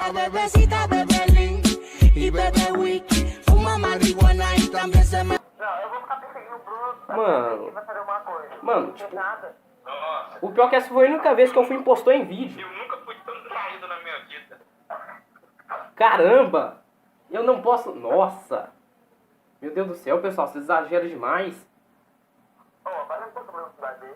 La bebecita bebe Lin e bebe Wiki. Fuma marihuana e também se me... Não, eu vou ficar perseguindo o Bruno. Mano. Ele vai fazer alguma coisa. Mano, Não tipo, nada. Nossa, o pior é que essa foi a única vez que eu fui impostor em vídeo. eu nunca fui tão traído na minha vida. Caramba! Eu não posso... Nossa! Meu Deus do céu, pessoal, vocês exageram demais. Ó, agora eu tô com a velocidade dele.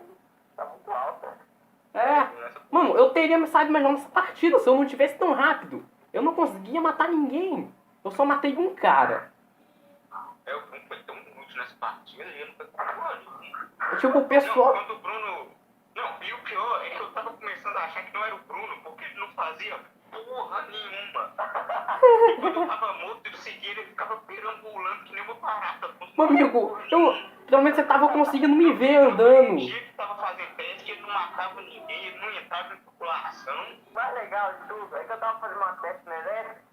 Tá muito alta. É, mano, eu teria me saído melhor nessa partida se eu não tivesse tão rápido. Eu não conseguia matar ninguém. Eu só matei um cara. É, o Bruno foi tão inútil nessa partida e ele não foi porra nenhuma. Tipo, o pessoal... Não, quando o Bruno... Não, e o pior é que eu tava começando a achar que não era o Bruno, porque ele não fazia porra nenhuma. E quando eu tava morto, eu seguia, ele ficava perambulando que nem uma barata. Meu amigo, pelo menos você tava conseguindo me ver andando. O dia que tava fazendo teste, ele não matava ninguém, ele não entrava em população. O mais legal de tudo é que eu tava fazendo uma teste na elétrica.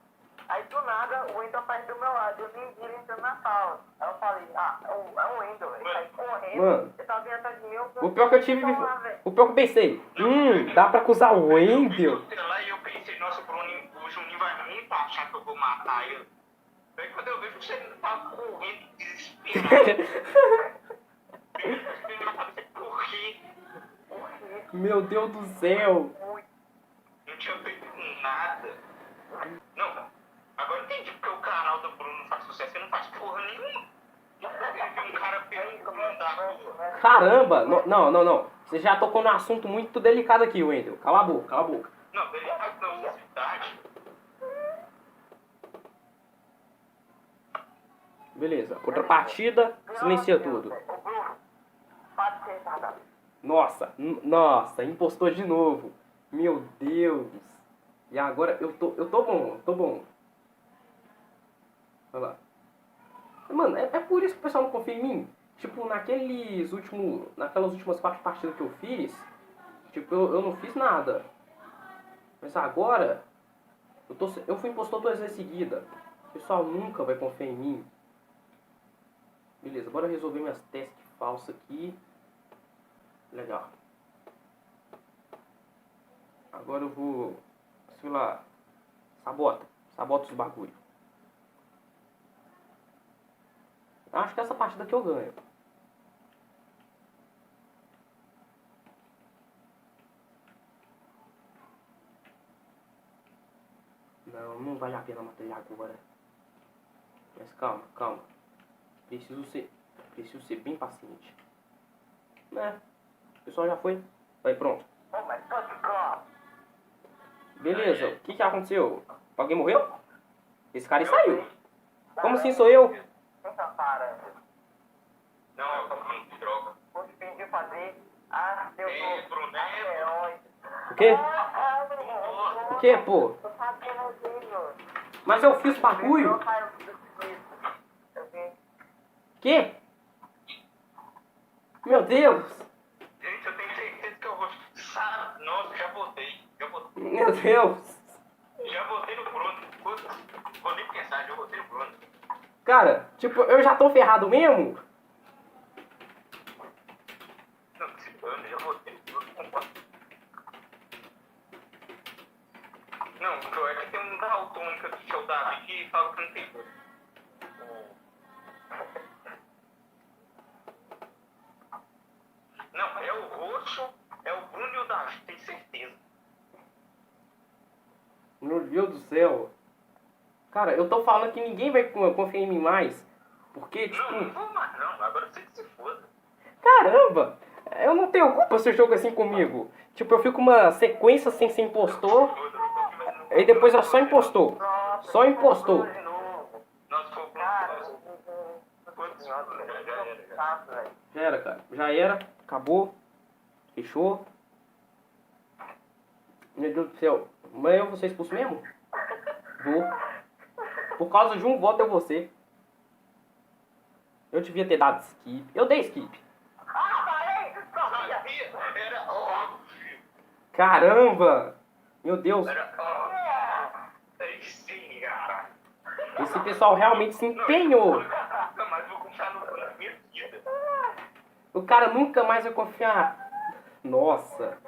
Aí do nada o Wendel apareceu do meu lado. Eu nem vi ele entrando na sala. Aí eu falei, é o Wendel. Ele saiu correndo. Mano. Ele tava vindo atrás de mim. O pior que eu tive... O pior que eu pensei... dá pra acusar o Wendel. Lá e eu pensei, nossa, o Juninho vai muito achar que eu vou matar ele. Aí quando eu vejo que você tava correndo desesperado. Por quê? Meu Deus do céu. Não tinha feito nada. Não, agora eu entendi porque o canal do Bruno faz sucesso e não faz porra nenhuma. Ele viu um cara perambulando da rua. Caramba. Não. Você já tocou num assunto muito delicado aqui, Wendel. Cala a boca, cala a boca. Não, ele faz na cidade. Beleza. Outra partida, silencia tudo. Ô Bruno, pode ser retardado. Nossa, impostor de novo. Meu Deus. E agora eu tô bom. Olha lá. Mano, é por isso que o pessoal não confia em mim. Tipo, naquelas últimas 4 partidas que eu fiz, tipo, eu não fiz nada. Mas agora, eu fui impostor 2 vezes seguida. O pessoal nunca vai confiar em mim. Beleza, bora resolver minhas tasks falsas aqui. Legal. Agora eu vou, sei lá, sabota os bagulho. Acho que essa partida aqui eu ganho. Não vale a pena matar ele agora. Mas calma. Preciso ser bem paciente. Né? O pessoal já foi. Aí, pronto. Oh my God. Beleza, o que aconteceu? Alguém morreu? Esse cara aí saiu. Como assim sou eu? Quem tá parando? Não, eu tô falando de droga. Hoje pedi fazer a seu Bruno, herói. O quê? Bruno. O quê, pô? Tô sabendo disso. Mas eu fiz bagulho? Que? Meu Deus! Gente, eu tenho certeza que eu vou... Nossa, já votei. Meu Deus! Já votei no Bruno. Vou nem pensar, já votei no Bruno. Cara, tipo, eu já tô ferrado mesmo? Não, se dane, já votei no Bruno. Não, o pior é que tem um daltônica do seu Davi que fala que não tem Bruno. Não, é o roxo, é o Bruno e o Davi, tenho certeza. Meu Deus do céu! Cara, eu tô falando que ninguém vai confiar em mim mais. Porque, tipo... Não vou mais não, agora você que se foda. Caramba! Eu não tenho culpa se eu jogo assim comigo. Tipo, eu fico uma sequência sem ser impostor. E depois é só impostor. Só impostor. Nossa, foi o Bruno. Já era, cara. Já era. Acabou. Fechou. Meu Deus do céu. Mas eu vou ser expulso mesmo? Vou. Por causa de um voto eu vou ser. Eu devia ter dado skip. Eu dei skip. Era óbvio. Caramba! Meu Deus. Era óbvio. Aí sim, cara. Esse pessoal realmente se empenhou. Nunca mais vou confiar na minha vida. O cara nunca mais vai confiar. Nossa.